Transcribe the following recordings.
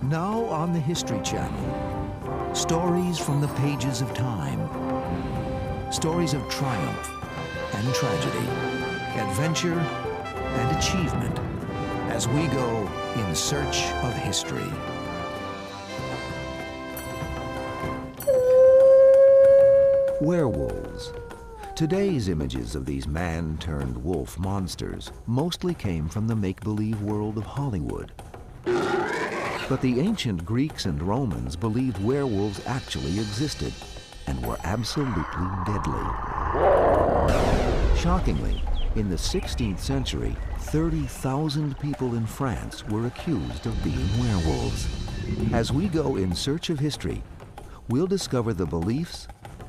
Now on the History Channel, stories from the pages of time. Stories of triumph and tragedy, adventure and achievement, as we go in search of history. Werewolves. Today's images of these man-turned-wolf monsters mostly came from the make-believe world of Hollywood. But the ancient Greeks and Romans believed werewolves actually existed and were absolutely deadly. Shockingly, in the 16th century, 30,000 people in France were accused of being werewolves. As we go in search of history, we'll discover the beliefs,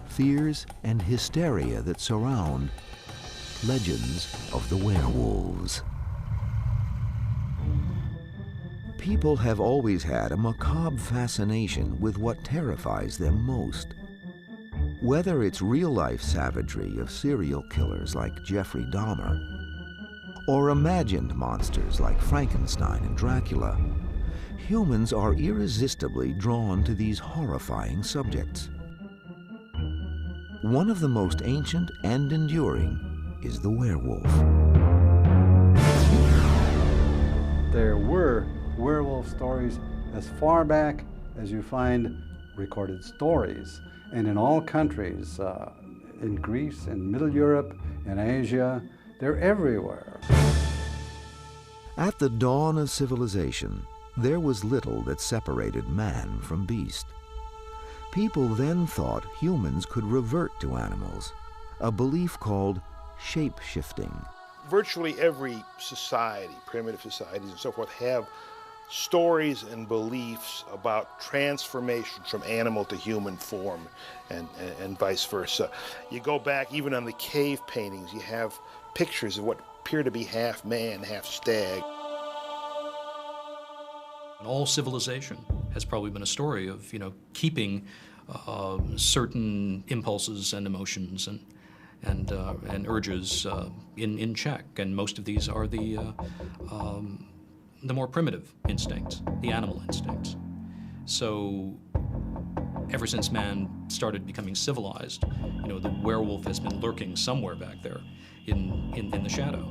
fears, and hysteria that surround legends of the werewolves. People have always had a macabre fascination with what terrifies them most. Whether it's real-life savagery of serial killers like Jeffrey Dahmer, or imagined monsters like Frankenstein and Dracula, humans are irresistibly drawn to these horrifying subjects. One of the most ancient and enduring is the werewolf. There were werewolf stories as far back as you find recorded stories. And in all countries, in Greece, in Middle Europe, in Asia, they're everywhere. At the dawn of civilization, there was little that separated man from beast. People then thought humans could revert to animals, a belief called shape-shifting. Virtually every society, primitive societies and so forth, have stories and beliefs about transformation from animal to human form and vice versa. You go back, even on the cave paintings, you have pictures of what appear to be half man, half stag. All civilization has probably been a story of, keeping certain impulses and emotions and urges in check, and most of these are the more primitive instincts, the animal instincts. So ever since man started becoming civilized, the werewolf has been lurking somewhere back there in the shadow.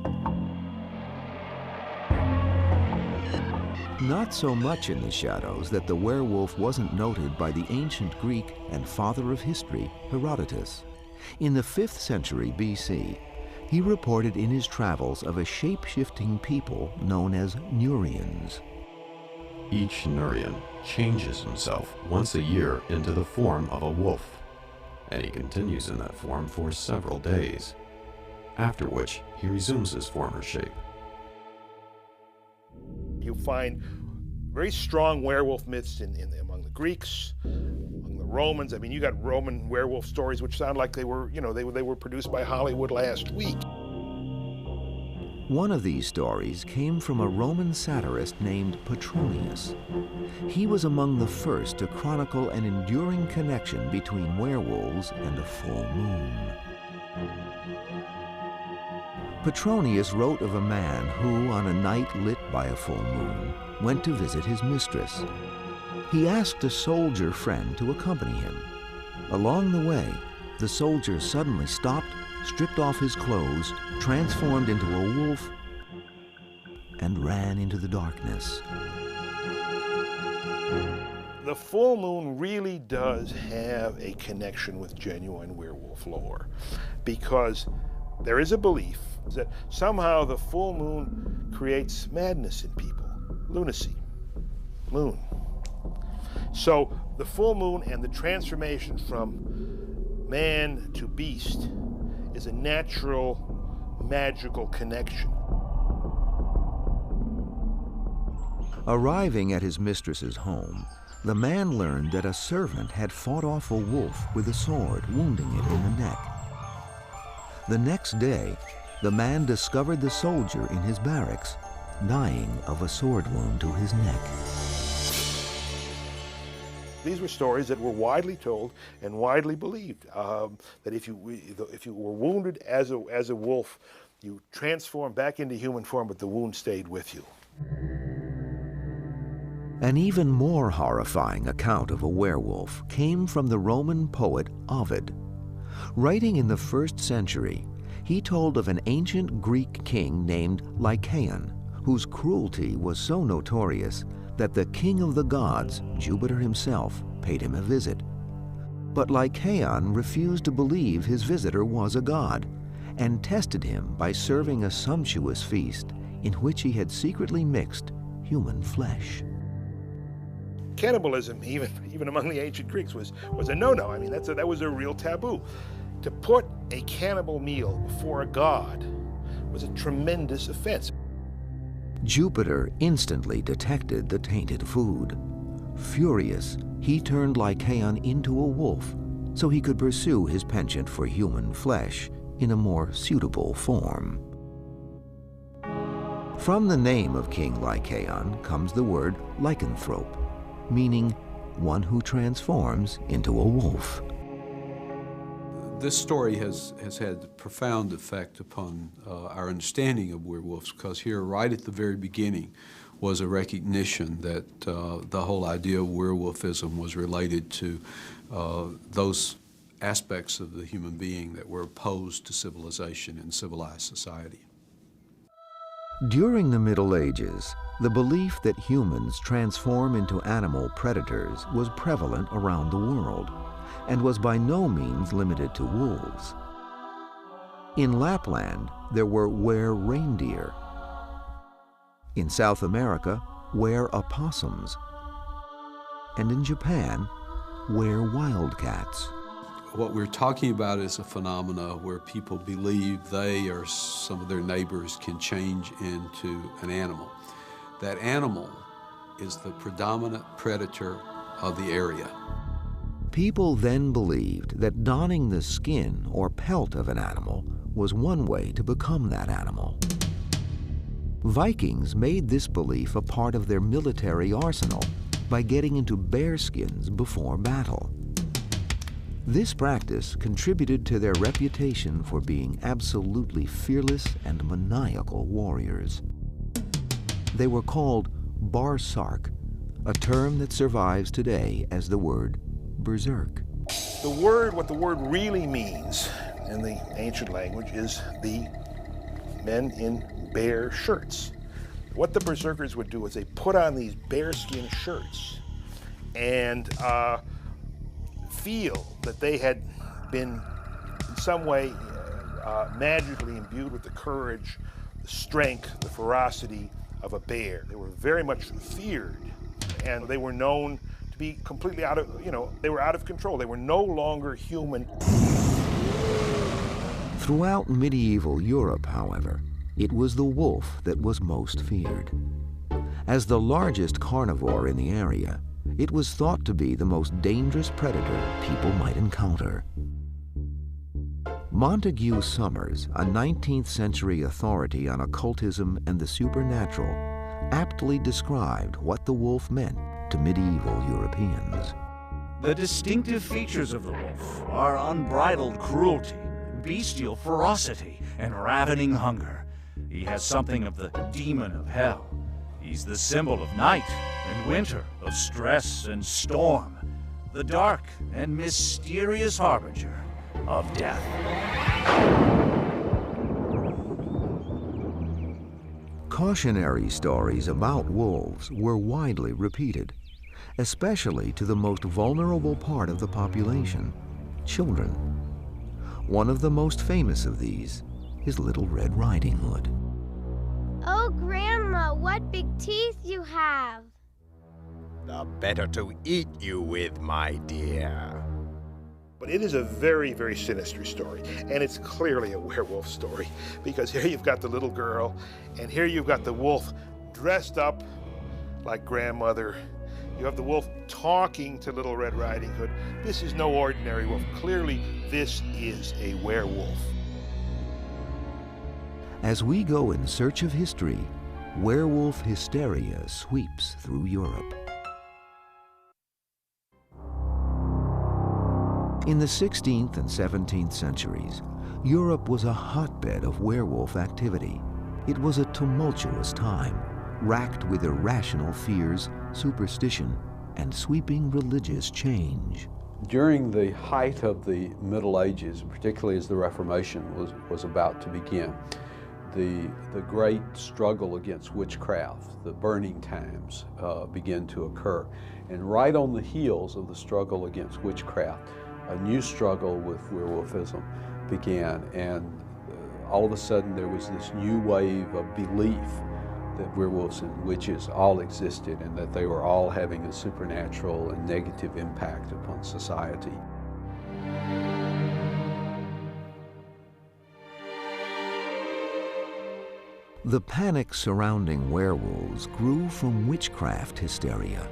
Not so much in the shadows that the werewolf wasn't noted by the ancient Greek and father of history, Herodotus. In the 5th century BC, he reported in his travels of a shape-shifting people known as Neurians. Each Neurian changes himself once a year into the form of a wolf, and he continues in that form for several days, after which he resumes his former shape. You find very strong werewolf myths among the Greeks, among the Romans. I mean, you got Roman werewolf stories which sound like they were, they were produced by Hollywood last week. One of these stories came from a Roman satirist named Petronius. He was among the first to chronicle an enduring connection between werewolves and a full moon. Petronius wrote of a man who, on a night lit by a full moon, went to visit his mistress. He asked a soldier friend to accompany him. Along the way, the soldier suddenly stopped, stripped off his clothes, transformed into a wolf, and ran into the darkness. The full moon really does have a connection with genuine werewolf lore, because there is a belief that somehow the full moon creates madness in people, lunacy, moon. So the full moon and the transformation from man to beast is a natural, magical connection. Arriving at his mistress's home, the man learned that a servant had fought off a wolf with a sword, wounding it in the neck. The next day, the man discovered the soldier in his barracks, dying of a sword wound to his neck. These were stories that were widely told and widely believed, that if you were wounded as a wolf, you transformed back into human form, but the wound stayed with you. An even more horrifying account of a werewolf came from the Roman poet Ovid. Writing in the 1st century, he told of an ancient Greek king named Lycaon, whose cruelty was so notorious that the king of the gods, Jupiter himself, paid him a visit. But Lycaon refused to believe his visitor was a god and tested him by serving a sumptuous feast in which he had secretly mixed human flesh. Cannibalism, even among the ancient Greeks, was a no-no. I mean, that was a real taboo. To put a cannibal meal before a god was a tremendous offense. Jupiter instantly detected the tainted food. Furious, he turned Lycaon into a wolf so he could pursue his penchant for human flesh in a more suitable form. From the name of King Lycaon comes the word lycanthrope, meaning one who transforms into a wolf. This story has had a profound effect upon our understanding of werewolves, because here, right at the very beginning, was a recognition that the whole idea of werewolfism was related to those aspects of the human being that were opposed to civilization and civilized society. During the Middle Ages, the belief that humans transform into animal predators was prevalent around the world and was by no means limited to wolves. In Lapland, there were were-reindeer. In South America, were-opossums. And in Japan, were-wildcats. What we're talking about is a phenomena where people believe they or some of their neighbors can change into an animal. That animal is the predominant predator of the area. People then believed that donning the skin or pelt of an animal was one way to become that animal. Vikings made this belief a part of their military arsenal by getting into bearskins before battle. This practice contributed to their reputation for being absolutely fearless and maniacal warriors. They were called barsark, a term that survives today as the word berserk. What the word really means in the ancient language is the men in bear shirts. What the berserkers would do is they put on these bearskin shirts and feel that they had been in some way magically imbued with the courage, the strength, the ferocity of a bear. They were very much feared, and they were known to be completely out of, they were out of control. They were no longer human. Throughout medieval Europe, however, it was the wolf that was most feared. As the largest carnivore in the area, it was thought to be the most dangerous predator people might encounter. Montague Summers, a 19th century authority on occultism and the supernatural, aptly described what the wolf meant to medieval Europeans. The distinctive features of the wolf are unbridled cruelty, bestial ferocity, and ravening hunger. He has something of the demon of hell. He's the symbol of night and winter, of stress and storm, the dark and mysterious harbinger of death. Cautionary stories about wolves were widely repeated, especially to the most vulnerable part of the population, children. One of the most famous of these is Little Red Riding Hood. Oh, Grandma, what big teeth you have! The better to eat you with, my dear. But it is a very, very sinister story, and it's clearly a werewolf story, because here you've got the little girl, and here you've got the wolf dressed up like grandmother. You have the wolf talking to Little Red Riding Hood. This is no ordinary wolf. Clearly, this is a werewolf. As we go in search of history, werewolf hysteria sweeps through Europe. In the 16th and 17th centuries, Europe was a hotbed of werewolf activity. It was a tumultuous time, racked with irrational fears, superstition, and sweeping religious change. During the height of the Middle Ages, particularly as the Reformation was about to begin, the great struggle against witchcraft, the burning times, began to occur. And right on the heels of the struggle against witchcraft, a new struggle with werewolfism began. And all of a sudden there was this new wave of belief that werewolves and witches all existed and that they were all having a supernatural and negative impact upon society. The panic surrounding werewolves grew from witchcraft hysteria.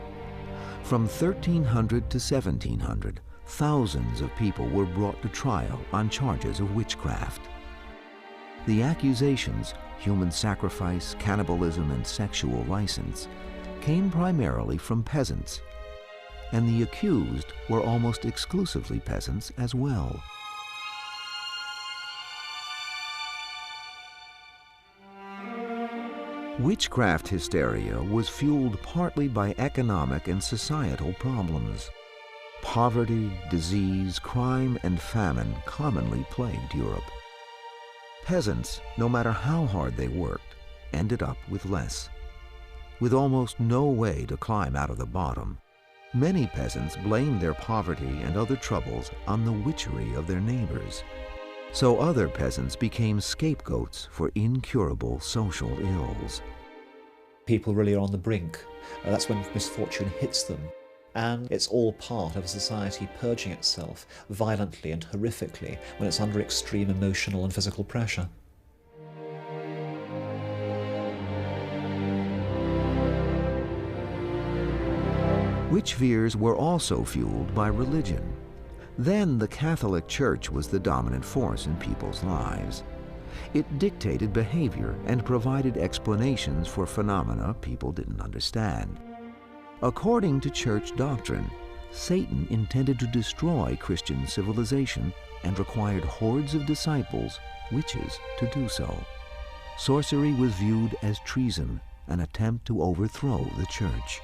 From 1300 to 1700, thousands of people were brought to trial on charges of witchcraft. The accusations, human sacrifice, cannibalism, and sexual license, came primarily from peasants, and the accused were almost exclusively peasants as well. Witchcraft hysteria was fueled partly by economic and societal problems. Poverty, disease, crime, and famine commonly plagued Europe. Peasants, no matter how hard they worked, ended up with less. With almost no way to climb out of the bottom, many peasants blamed their poverty and other troubles on the witchery of their neighbors. So other peasants became scapegoats for incurable social ills. People really are on the brink. That's when misfortune hits them. And it's all part of a society purging itself violently and horrifically when it's under extreme emotional and physical pressure. Witch fears were also fueled by religion. Then the Catholic Church was the dominant force in people's lives. It dictated behavior and provided explanations for phenomena people didn't understand. According to church doctrine, Satan intended to destroy Christian civilization and required hordes of disciples, witches, to do so. Sorcery was viewed as treason, an attempt to overthrow the church.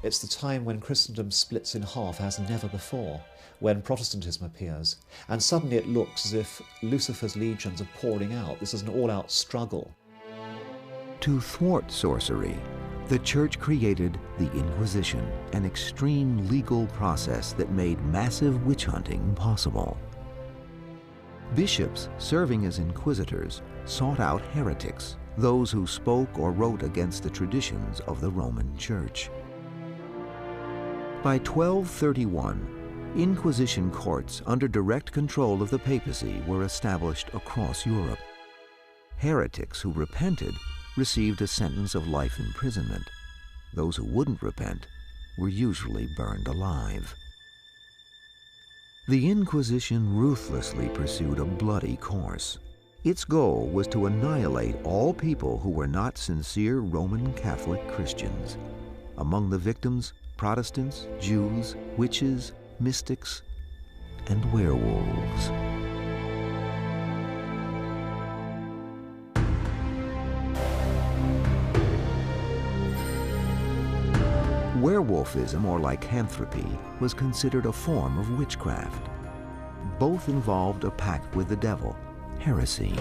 It's the time when Christendom splits in half as never before, when Protestantism appears, and suddenly it looks as if Lucifer's legions are pouring out. This is an all-out struggle. To thwart sorcery, the Church created the Inquisition, an extreme legal process that made massive witch hunting possible. Bishops serving as inquisitors sought out heretics, those who spoke or wrote against the traditions of the Roman Church. By 1231, Inquisition courts under direct control of the papacy were established across Europe. Heretics who repented received a sentence of life imprisonment. Those who wouldn't repent were usually burned alive. The Inquisition ruthlessly pursued a bloody course. Its goal was to annihilate all people who were not sincere Roman Catholic Christians. Among the victims, Protestants, Jews, witches, mystics, and werewolves. Werewolfism, or lycanthropy, was considered a form of witchcraft. Both involved a pact with the devil, heresy.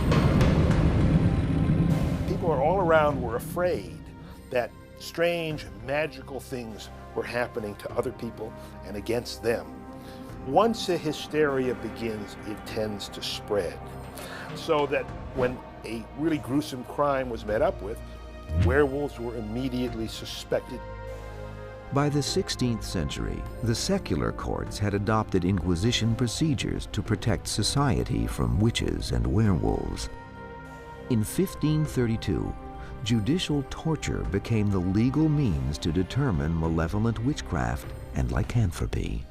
People all around were afraid that strange, magical things were happening to other people and against them. Once a hysteria begins, it tends to spread. So that when a really gruesome crime was met up with, werewolves were immediately suspected. By the 16th century, the secular courts had adopted Inquisition procedures to protect society from witches and werewolves. In 1532, judicial torture became the legal means to determine malevolent witchcraft and lycanthropy.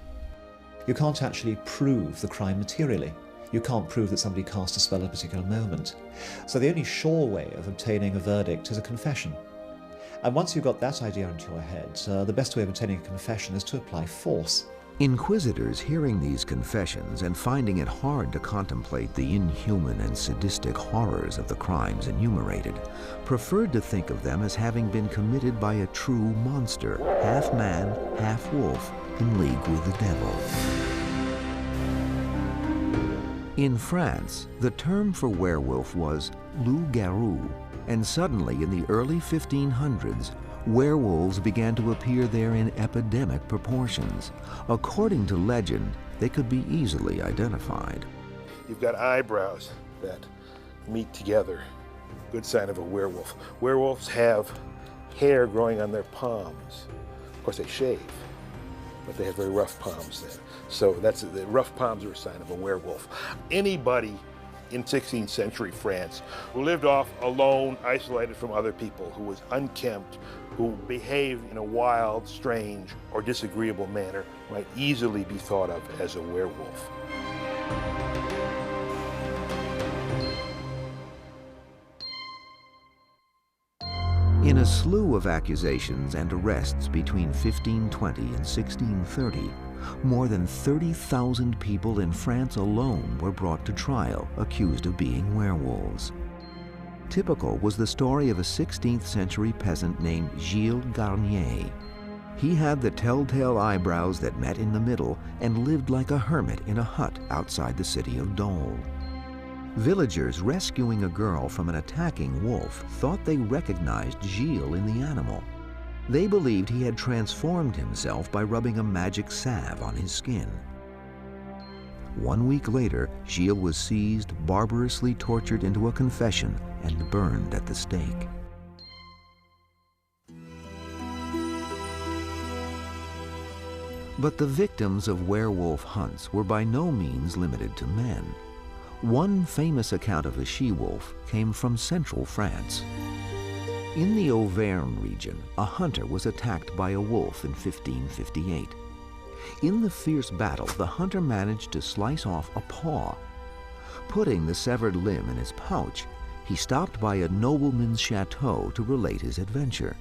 You can't actually prove the crime materially. You can't prove that somebody cast a spell at a particular moment. So the only sure way of obtaining a verdict is a confession. And once you've got that idea into your head, the best way of obtaining a confession is to apply force. Inquisitors hearing these confessions and finding it hard to contemplate the inhuman and sadistic horrors of the crimes enumerated, preferred to think of them as having been committed by a true monster, half man, half wolf, in league with the devil. In France, the term for werewolf was loup-garou, and suddenly in the early 1500s, werewolves began to appear there in epidemic proportions. According to legend, they could be easily identified. You've got eyebrows that meet together. Good sign of a werewolf. Werewolves have hair growing on their palms. Of course, they shave, but they have very rough palms then. So the rough palms are a sign of a werewolf. Anybody in 16th century France who lived off alone, isolated from other people, who was unkempt, who behaved in a wild, strange, or disagreeable manner might easily be thought of as a werewolf. In a slew of accusations and arrests between 1520 and 1630, more than 30,000 people in France alone were brought to trial, accused of being werewolves. Typical was the story of a 16th century peasant named Gilles Garnier. He had the telltale eyebrows that met in the middle and lived like a hermit in a hut outside the city of Dole. Villagers rescuing a girl from an attacking wolf thought they recognized Gilles in the animal. They believed he had transformed himself by rubbing a magic salve on his skin. 1 week later, Gilles was seized, barbarously tortured into a confession, and burned at the stake. But the victims of werewolf hunts were by no means limited to men. One famous account of a she-wolf came from central France. In the Auvergne region, a hunter was attacked by a wolf in 1558. In the fierce battle, the hunter managed to slice off a paw. Putting the severed limb in his pouch, he stopped by a nobleman's chateau to relate his adventure.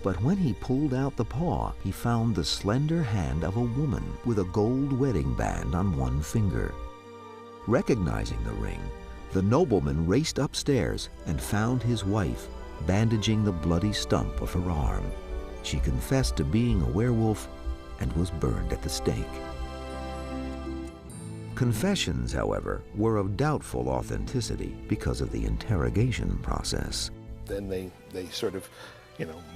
But when he pulled out the paw, he found the slender hand of a woman with a gold wedding band on one finger. Recognizing the ring, the nobleman raced upstairs and found his wife bandaging the bloody stump of her arm. She confessed to being a werewolf and was burned at the stake. Confessions, however, were of doubtful authenticity because of the interrogation process. Then they sort of,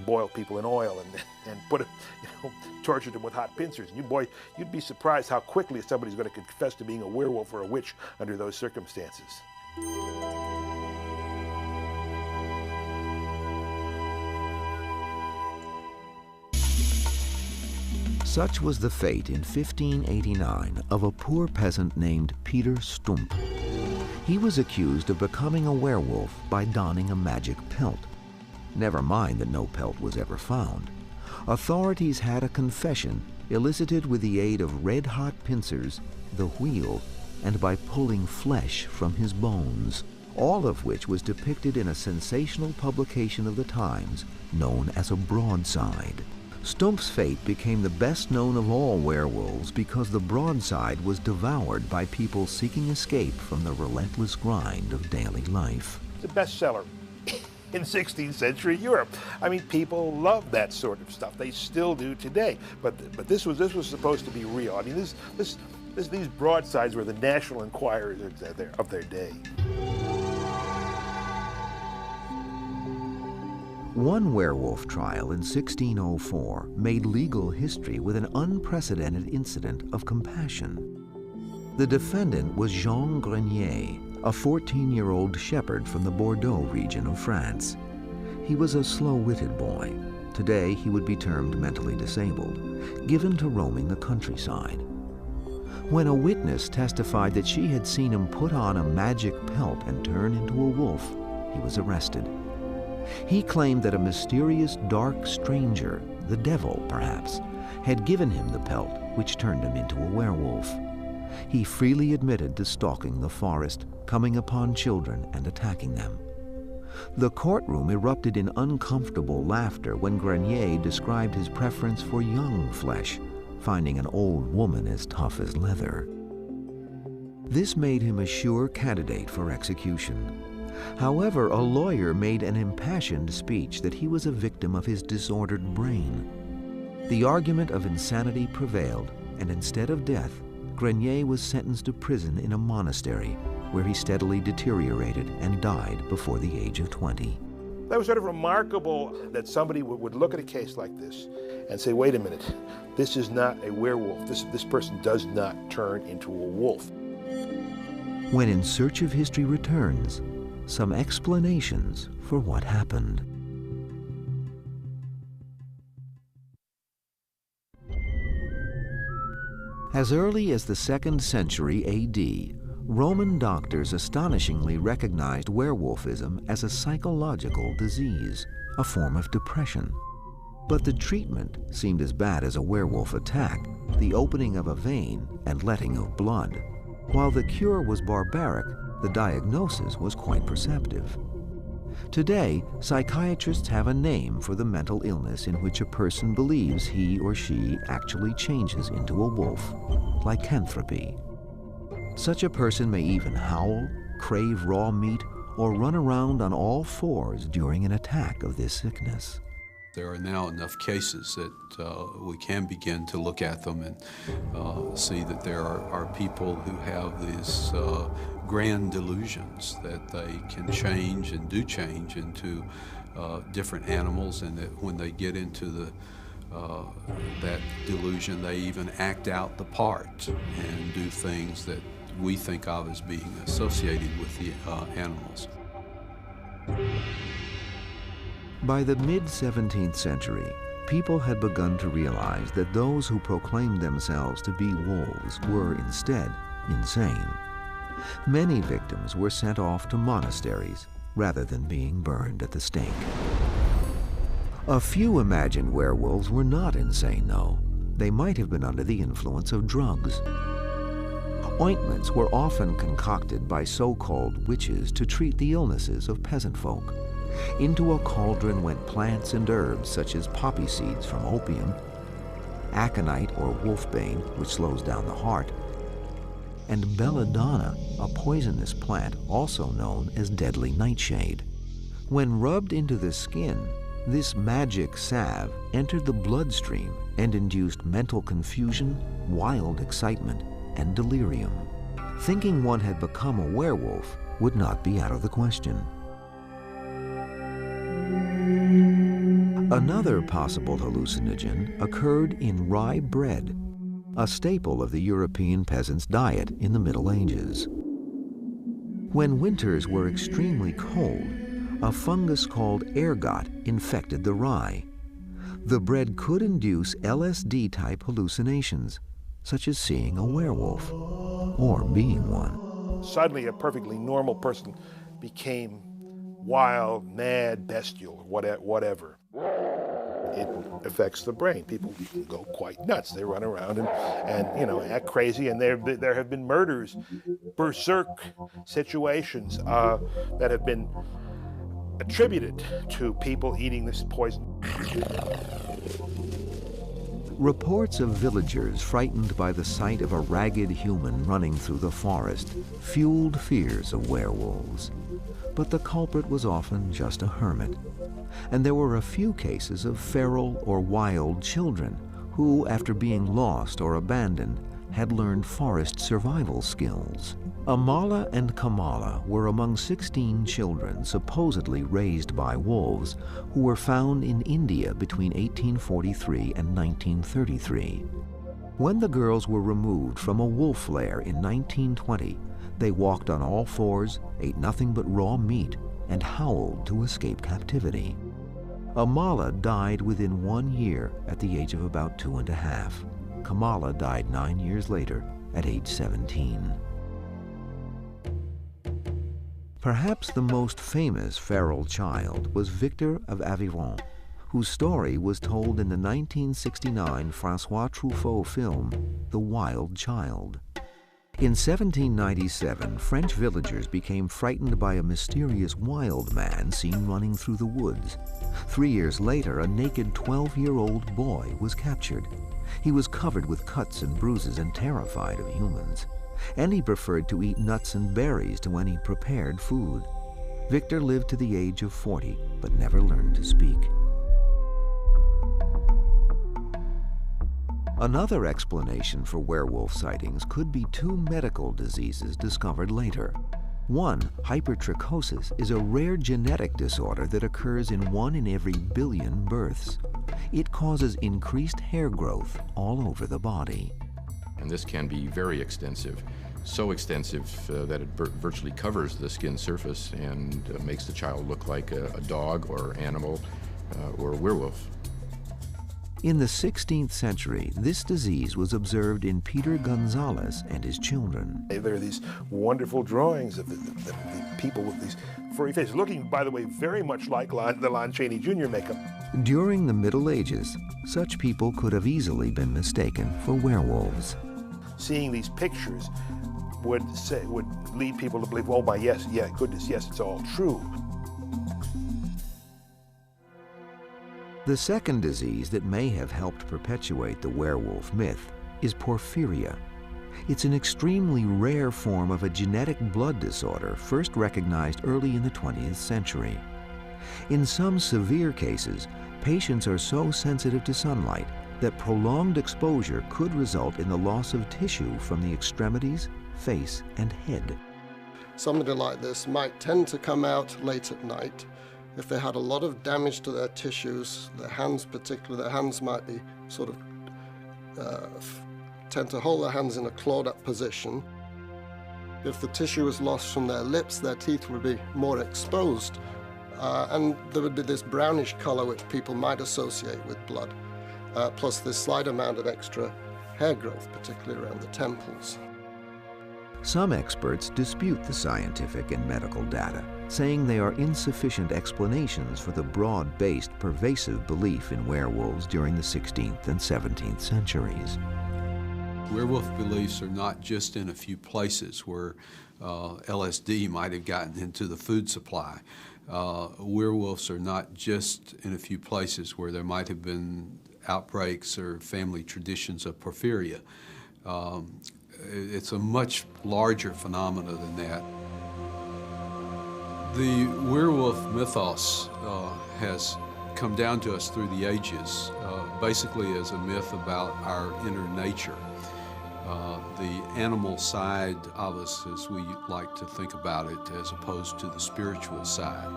boil people in oil and put them, tortured them with hot pincers. And you'd be surprised how quickly somebody's going to confess to being a werewolf or a witch under those circumstances. Such was the fate in 1589 of a poor peasant named Peter Stump. He was accused of becoming a werewolf by donning a magic pelt. Never mind that no pelt was ever found. Authorities had a confession elicited with the aid of red-hot pincers, the wheel, and by pulling flesh from his bones, all of which was depicted in a sensational publication of the times known as a broadside. Stump's fate became the best known of all werewolves because the broadside was devoured by people seeking escape from the relentless grind of daily life. It's a bestseller in 16th century Europe. I mean, people loved that sort of stuff. They still do today. But this was supposed to be real. I mean, these broadsides were the National Enquirers of their day. One werewolf trial in 1604 made legal history with an unprecedented incident of compassion. The defendant was Jean Grenier, a 14-year-old shepherd from the Bordeaux region of France. He was a slow-witted boy. Today he would be termed mentally disabled, given to roaming the countryside. When a witness testified that she had seen him put on a magic pelt and turn into a wolf, he was arrested. He claimed that a mysterious dark stranger, the devil perhaps, had given him the pelt, which turned him into a werewolf. He freely admitted to stalking the forest, coming upon children and attacking them. The courtroom erupted in uncomfortable laughter when Grenier described his preference for young flesh, finding an old woman as tough as leather. This made him a sure candidate for execution. However, a lawyer made an impassioned speech that he was a victim of his disordered brain. The argument of insanity prevailed, and instead of death, Grenier was sentenced to prison in a monastery, where he steadily deteriorated and died before the age of 20. That was sort of remarkable that somebody would look at a case like this and say, wait a minute, this is not a werewolf. This person does not turn into a wolf. When In Search of History returns, some explanations for what happened. As early as the 2nd century AD, Roman doctors astonishingly recognized werewolfism as a psychological disease, a form of depression. But the treatment seemed as bad as a werewolf attack, the opening of a vein and letting of blood. While the cure was barbaric, the diagnosis was quite perceptive. Today, psychiatrists have a name for the mental illness in which a person believes he or she actually changes into a wolf, lycanthropy. Such a person may even howl, crave raw meat, or run around on all fours during an attack of this sickness. There are now enough cases that we can begin to look at them and see that there are people who have these grand delusions that they can change and do change into different animals, and that when they get into that delusion, they even act out the part and do things that we think of as being associated with the animals. By the mid-17th century, people had begun to realize that those who proclaimed themselves to be wolves were instead insane. Many victims were sent off to monasteries rather than being burned at the stake. A few imagined werewolves were not insane, though. They might have been under the influence of drugs. Ointments were often concocted by so-called witches to treat the illnesses of peasant folk. Into a cauldron went plants and herbs such as poppy seeds from opium, aconite or wolfbane, which slows down the heart, and belladonna, a poisonous plant also known as deadly nightshade. When rubbed into the skin, this magic salve entered the bloodstream and induced mental confusion, wild excitement, and delirium. Thinking one had become a werewolf would not be out of the question. Another possible hallucinogen occurred in rye bread, a staple of the European peasants' diet in the Middle Ages. When winters were extremely cold, a fungus called ergot infected the rye. The bread could induce LSD-type hallucinations, such as seeing a werewolf or being one. Suddenly, a perfectly normal person became wild, mad, bestial, whatever. It affects the brain. People go quite nuts. They run around and you know, act crazy. And there have been murders, berserk situations that have been attributed to people eating this poison. Reports of villagers frightened by the sight of a ragged human running through the forest fueled fears of werewolves. But the culprit was often just a hermit. And there were a few cases of feral or wild children who, after being lost or abandoned, had learned forest survival skills. Amala and Kamala were among 16 children supposedly raised by wolves who were found in India between 1843 and 1933. When the girls were removed from a wolf lair in 1920, they walked on all fours, ate nothing but raw meat, and howled to escape captivity. Amala died within 1 year at the age of about 2.5. Kamala died 9 years later at age 17. Perhaps the most famous feral child was Victor of Aveyron, whose story was told in the 1969 François Truffaut film, The Wild Child. In 1797, French villagers became frightened by a mysterious wild man seen running through the woods. 3 years later, a naked 12-year-old boy was captured. He was covered with cuts and bruises and terrified of humans. And he preferred to eat nuts and berries to any prepared food. Victor lived to the age of 40, but never learned to speak. Another explanation for werewolf sightings could be two medical diseases discovered later. One, hypertrichosis, is a rare genetic disorder that occurs in 1 in every billion births. It causes increased hair growth all over the body. And this can be very extensive, so extensive that it virtually covers the skin surface and makes the child look like a dog or animal or a werewolf. In the 16th century, this disease was observed in Peter Gonzalez and his children. There are these wonderful drawings of the people with these furry faces, looking, by the way, very much like the Lon Chaney Jr. makeup. During the Middle Ages, such people could have easily been mistaken for werewolves. Seeing these pictures would lead people to believe, oh my goodness, yes, it's all true. The second disease that may have helped perpetuate the werewolf myth is porphyria. It's an extremely rare form of a genetic blood disorder first recognized early in the 20th century. In some severe cases, patients are so sensitive to sunlight that prolonged exposure could result in the loss of tissue from the extremities, face, and head. Somebody like this might tend to come out late at night. If they had a lot of damage to their tissues, their hands particularly, their hands might be sort of, tend to hold their hands in a clawed up position. If the tissue was lost from their lips, their teeth would be more exposed. And there would be this brownish color which people might associate with blood, plus this slight amount of extra hair growth, particularly around the temples. Some experts dispute the scientific and medical data, saying they are insufficient explanations for the broad-based, pervasive belief in werewolves during the 16th and 17th centuries. Werewolf beliefs are not just in a few places where LSD might have gotten into the food supply. Werewolves are not just in a few places where there might have been outbreaks or family traditions of porphyria. It's a much larger phenomena than that. The werewolf mythos has come down to us through the ages, basically as a myth about our inner nature. The animal side of us, as we like to think about it, as opposed to the spiritual side.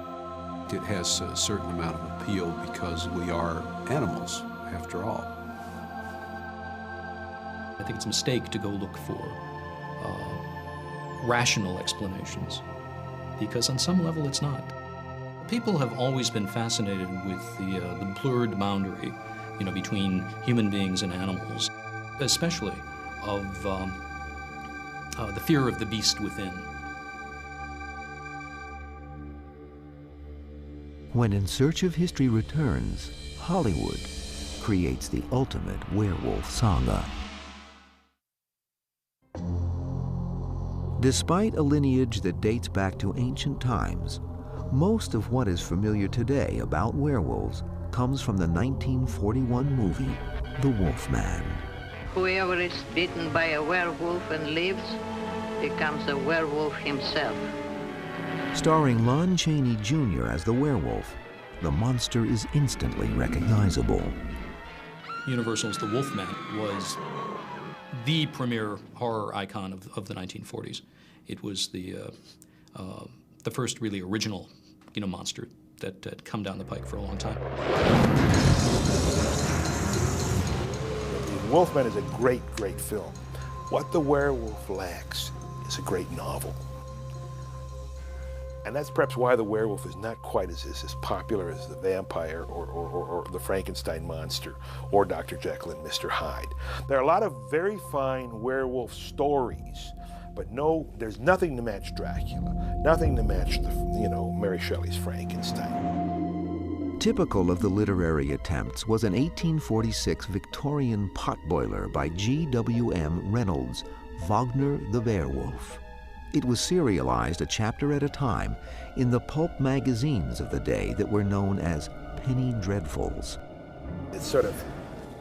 It has a certain amount of appeal because we are animals, after all. I think it's a mistake to go look for rational explanations, because on some level it's not. People have always been fascinated with the blurred boundary, between human beings and animals, especially of the fear of the beast within. When In Search of History returns, Hollywood creates the ultimate werewolf saga. Despite a lineage that dates back to ancient times, most of what is familiar today about werewolves comes from the 1941 movie, The Wolfman. Whoever is bitten by a werewolf and lives becomes a werewolf himself. Starring Lon Chaney Jr. as the werewolf, the monster is instantly recognizable. Universal's The Wolfman was the premier horror icon of the 1940s. It was the first really original, monster that had come down the pike for a long time. The Wolfman is a great, great film. What the werewolf lacks is a great novel. And that's perhaps why the werewolf is not quite as popular as the vampire or the Frankenstein monster or Dr. Jekyll and Mr. Hyde. There are a lot of very fine werewolf stories, but there's nothing to match Dracula, nothing to match Mary Shelley's Frankenstein. Typical of the literary attempts was an 1846 Victorian potboiler by G.W.M. Reynolds, Wagner the Werewolf. It was serialized a chapter at a time in the pulp magazines of the day that were known as penny dreadfuls. It's sort of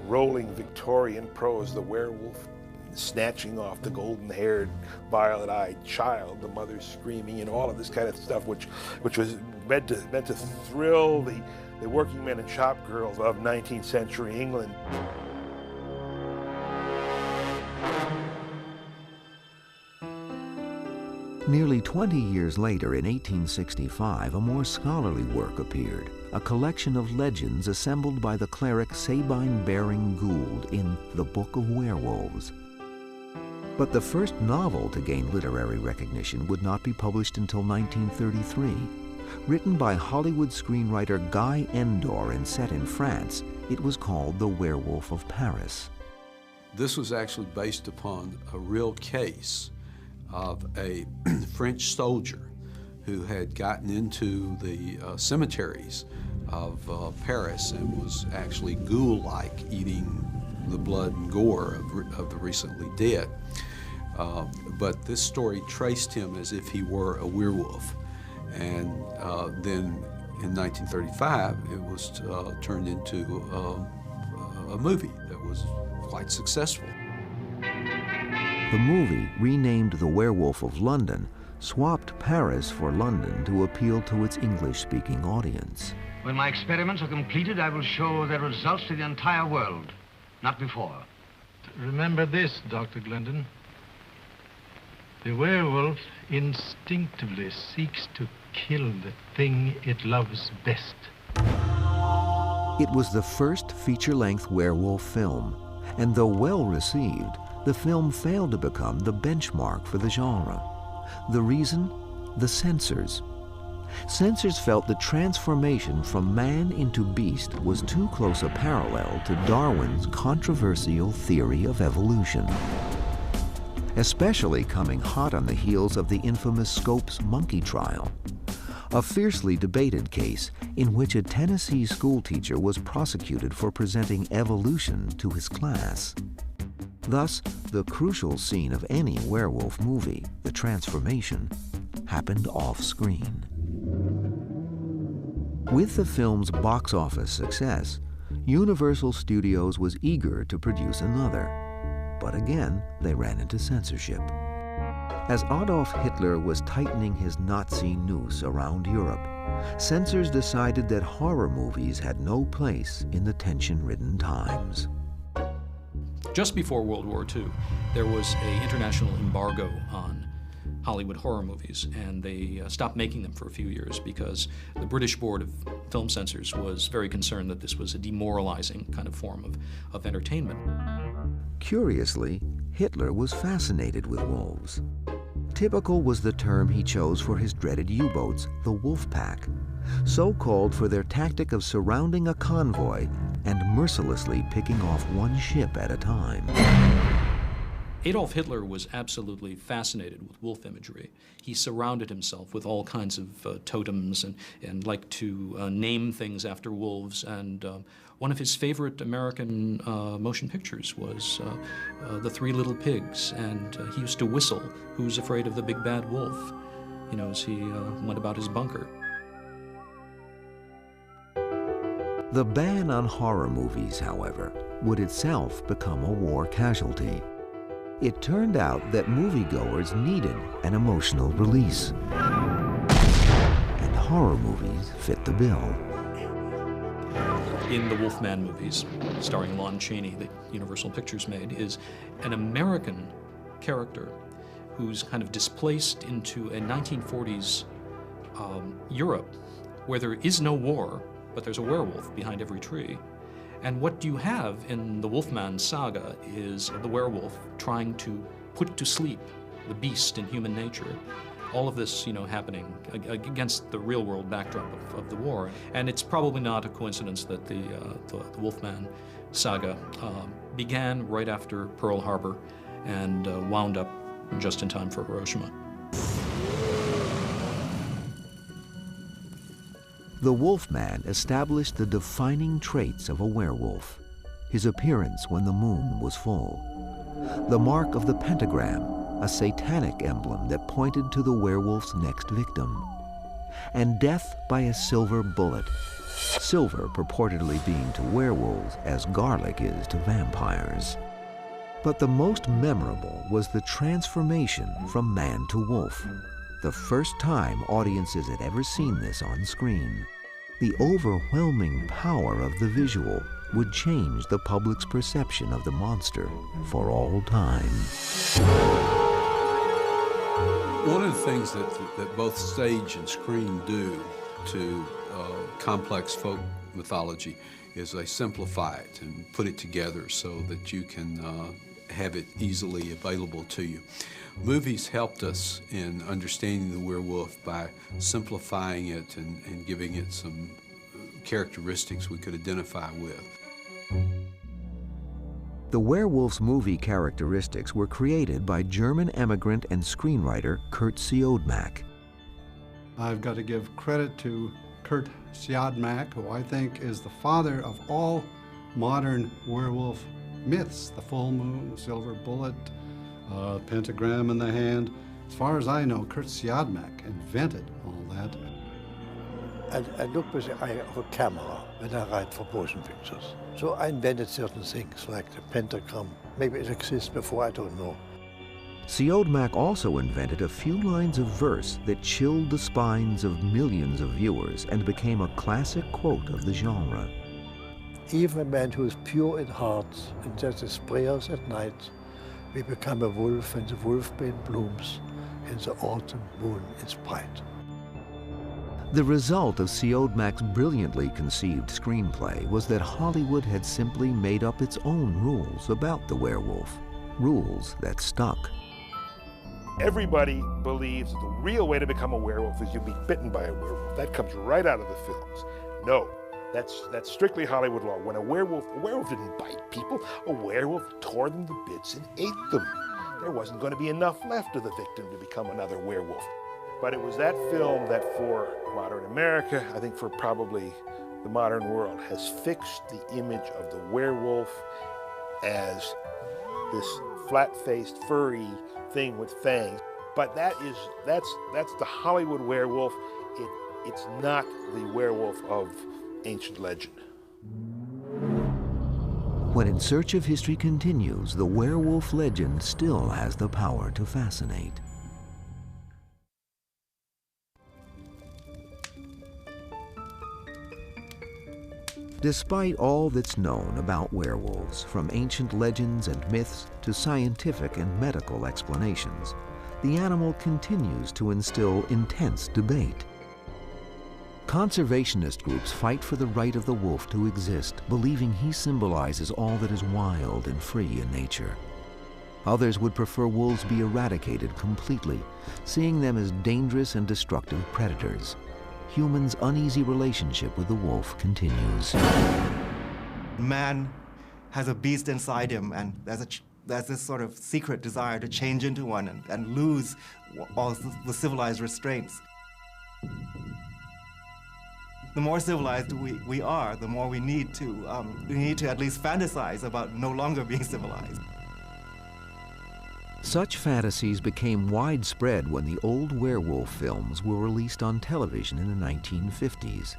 rolling Victorian prose, the werewolf snatching off the golden-haired, violet-eyed child, the mother screaming, and all of this kind of stuff, which was meant to thrill the working men and shop girls of 19th century England. Nearly 20 years later, in 1865, a more scholarly work appeared, a collection of legends assembled by the cleric Sabine Baring Gould in The Book of Werewolves. But the first novel to gain literary recognition would not be published until 1933. Written by Hollywood screenwriter Guy Endore and set in France, it was called The Werewolf of Paris. This was actually based upon a real case of a French soldier who had gotten into the cemeteries of Paris and was actually ghoul-like, eating the blood and gore of the recently dead. But this story traced him as if he were a werewolf. And then in 1935, it was turned into a movie that was quite successful. The movie, renamed The Werewolf of London, swapped Paris for London to appeal to its English-speaking audience. When my experiments are completed, I will show their results to the entire world, not before. Remember this, Dr. Glendon. The werewolf instinctively seeks to kill the thing it loves best. It was the first feature-length werewolf film, and though well-received, the film failed to become the benchmark for the genre. The reason? The censors. Censors felt the transformation from man into beast was too close a parallel to Darwin's controversial theory of evolution. Especially coming hot on the heels of the infamous Scopes monkey trial, a fiercely debated case in which a Tennessee schoolteacher was prosecuted for presenting evolution to his class. Thus, the crucial scene of any werewolf movie, the transformation, happened off-screen. With the film's box office success, Universal Studios was eager to produce another. But again, they ran into censorship. As Adolf Hitler was tightening his Nazi noose around Europe, censors decided that horror movies had no place in the tension-ridden times. Just before World War II, there was an international embargo on Hollywood horror movies, and they stopped making them for a few years because the British Board of Film Censors was very concerned that this was a demoralizing kind of form of entertainment. Curiously, Hitler was fascinated with wolves. Typical was the term he chose for his dreaded U-boats, the wolf pack, so called for their tactic of surrounding a convoy and mercilessly picking off one ship at a time. Adolf Hitler was absolutely fascinated with wolf imagery. He surrounded himself with all kinds of totems and liked to name things after wolves. And one of his favorite American motion pictures was The Three Little Pigs. And he used to whistle, "Who's Afraid of the Big Bad Wolf?" you know, as he went about his bunker. The ban on horror movies, however, would itself become a war casualty. It turned out that moviegoers needed an emotional release. And horror movies fit the bill. In the Wolfman movies, starring Lon Chaney, that Universal Pictures made, is an American character who's kind of displaced into a 1940s Europe where there is no war, but there's a werewolf behind every tree. And what you have in the Wolfman saga is the werewolf trying to put to sleep the beast in human nature. All of this, you know, happening against the real-world backdrop of the war. And it's probably not a coincidence that the Wolfman saga began right after Pearl Harbor and wound up just in time for Hiroshima. The Wolfman established the defining traits of a werewolf. His appearance when the moon was full, the mark of the pentagram, a satanic emblem that pointed to the werewolf's next victim, and death by a silver bullet, silver purportedly being to werewolves as garlic is to vampires. But the most memorable was the transformation from man to wolf, the first time audiences had ever seen this on screen. The overwhelming power of the visual would change the public's perception of the monster for all time. One of the things that both stage and screen do to complex folk mythology is they simplify it and put it together so that you can have it easily available to you. Movies helped us in understanding the werewolf by simplifying it and giving it some characteristics we could identify with. The werewolf's movie characteristics were created by German immigrant and screenwriter Kurt Siodmak. I've got to give credit to Kurt Siodmak, who I think is the father of all modern werewolf myths. The full moon, the silver bullet, pentagram in the hand. As far as I know, Kurt Siodmak invented all that. I look with the eye of a camera when I write for motion pictures. So I invented certain things, like the pentagram. Maybe it exists before, I don't know. Siodmak also invented a few lines of verse that chilled the spines of millions of viewers and became a classic quote of the genre. Even a man who is pure in heart and does his prayers at night will become a wolf when the wolfbane blooms and the autumn moon is bright. The result of Siodmak's brilliantly conceived screenplay was that Hollywood had simply made up its own rules about the werewolf, rules that stuck. Everybody believes the real way to become a werewolf is you'll be bitten by a werewolf. That comes right out of the films. No, that's strictly Hollywood law. When a werewolf didn't bite people. A werewolf tore them to bits and ate them. There wasn't going to be enough left of the victim to become another werewolf. But it was that film that for modern America, I think for probably the modern world, has fixed the image of the werewolf as this flat-faced, furry thing with fangs. But that's the Hollywood werewolf. It's not the werewolf of ancient legend. When In Search of History continues, the werewolf legend still has the power to fascinate. Despite all that's known about werewolves, from ancient legends and myths to scientific and medical explanations, the animal continues to instill intense debate. Conservationist groups fight for the right of the wolf to exist, believing he symbolizes all that is wild and free in nature. Others would prefer wolves be eradicated completely, seeing them as dangerous and destructive predators. Humans' uneasy relationship with the wolf continues. Man has a beast inside him, and there's this sort of secret desire to change into one and lose all the civilized restraints. The more civilized we are, the more we need to at least fantasize about no longer being civilized. Such fantasies became widespread when the old werewolf films were released on television in the 1950s.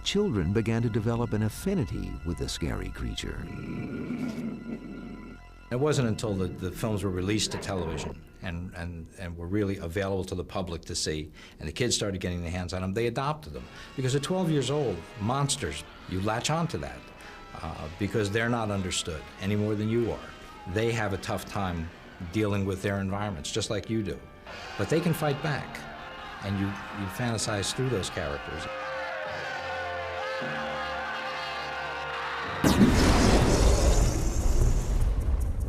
Children began to develop an affinity with the scary creature. It wasn't until the films were released to television and were really available to the public to see, and the kids started getting their hands on them, they adopted them. Because at 12 years old, monsters, you latch onto that because they're not understood any more than you are. They have a tough time dealing with their environments, just like you do. But they can fight back, and you fantasize through those characters.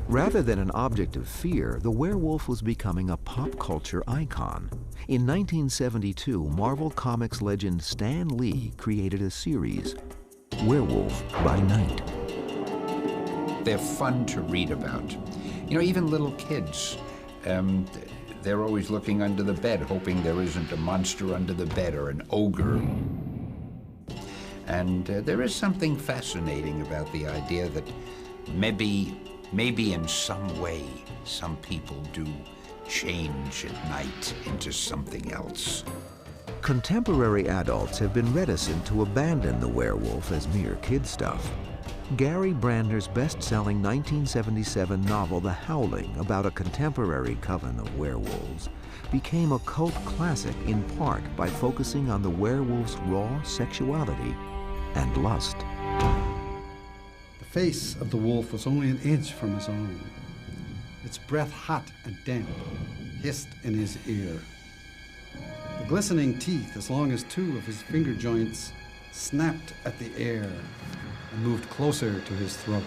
Rather than an object of fear, the werewolf was becoming a pop culture icon. In 1972, Marvel Comics legend Stan Lee created a series, Werewolf by Night. They're fun to read about. You know, even little kids, they're always looking under the bed, hoping there isn't a monster under the bed or an ogre. And there is something fascinating about the idea that maybe Maybe in some way, some people do change at night into something else. Contemporary adults have been reticent to abandon the werewolf as mere kid stuff. Gary Brandner's best-selling 1977 novel The Howling, about a contemporary coven of werewolves, became a cult classic in part by focusing on the werewolf's raw sexuality and lust. The face of the wolf was only an inch from his own. Its breath hot and damp hissed in his ear. The glistening teeth, as long as 2 of his finger joints, snapped at the air and moved closer to his throat.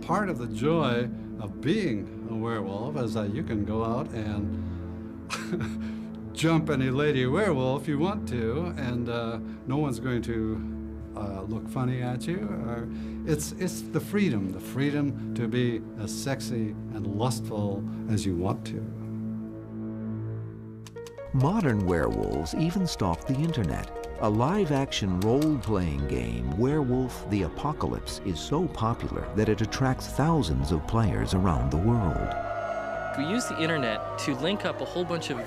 Part of the joy of being a werewolf is that you can go out and jump any lady werewolf you want to, and no one's going to look funny at you. Or it's the freedom to be as sexy and lustful as you want to. Modern werewolves even stalk the internet. A live-action role-playing game, Werewolf the Apocalypse, is so popular that it attracts thousands of players around the world. We use the internet to link up a whole bunch of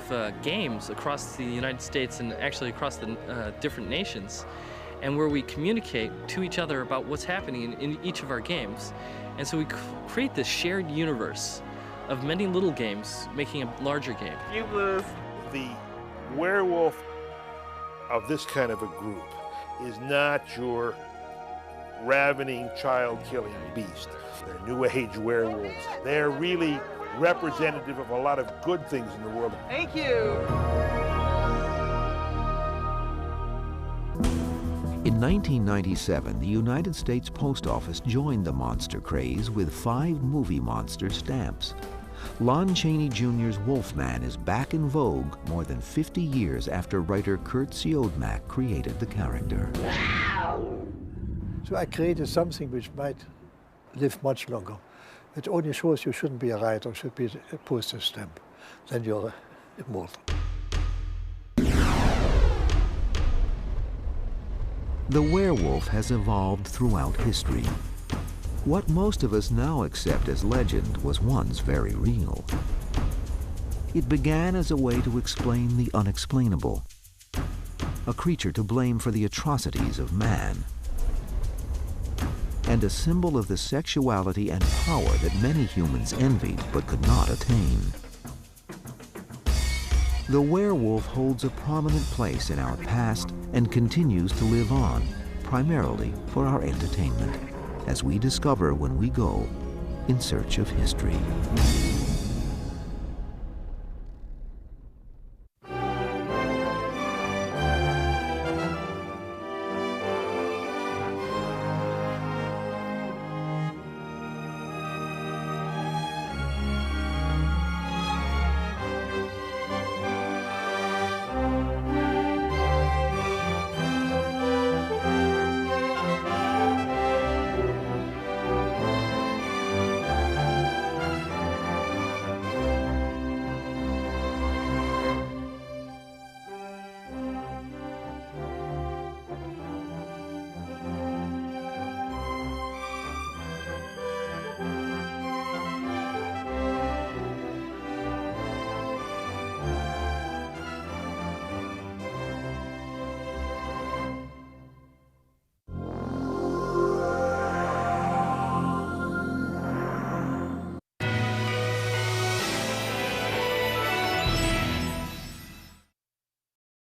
games across the United States and actually across the different nations, and where we communicate to each other about what's happening in each of our games. And so we create this shared universe of many little games making a larger game. The werewolf of this kind of a group is not your ravening, child-killing beast. They're New Age werewolves. They're really representative of a lot of good things in the world. Thank you. In 1997, the United States Post Office joined the monster craze with 5 movie monster stamps. Lon Chaney Jr.'s Wolfman is back in vogue more than 50 years after writer Kurt Siodmak created the character. So I created something which might live much longer. It only shows you shouldn't be a writer, should be a postage stamp. Then you're immortal. The werewolf has evolved throughout history. What most of us now accept as legend was once very real. It began as a way to explain the unexplainable, a creature to blame for the atrocities of man, and a symbol of the sexuality and power that many humans envied but could not attain. The werewolf holds a prominent place in our past and continues to live on, primarily for our entertainment, as we discover when we go in search of history.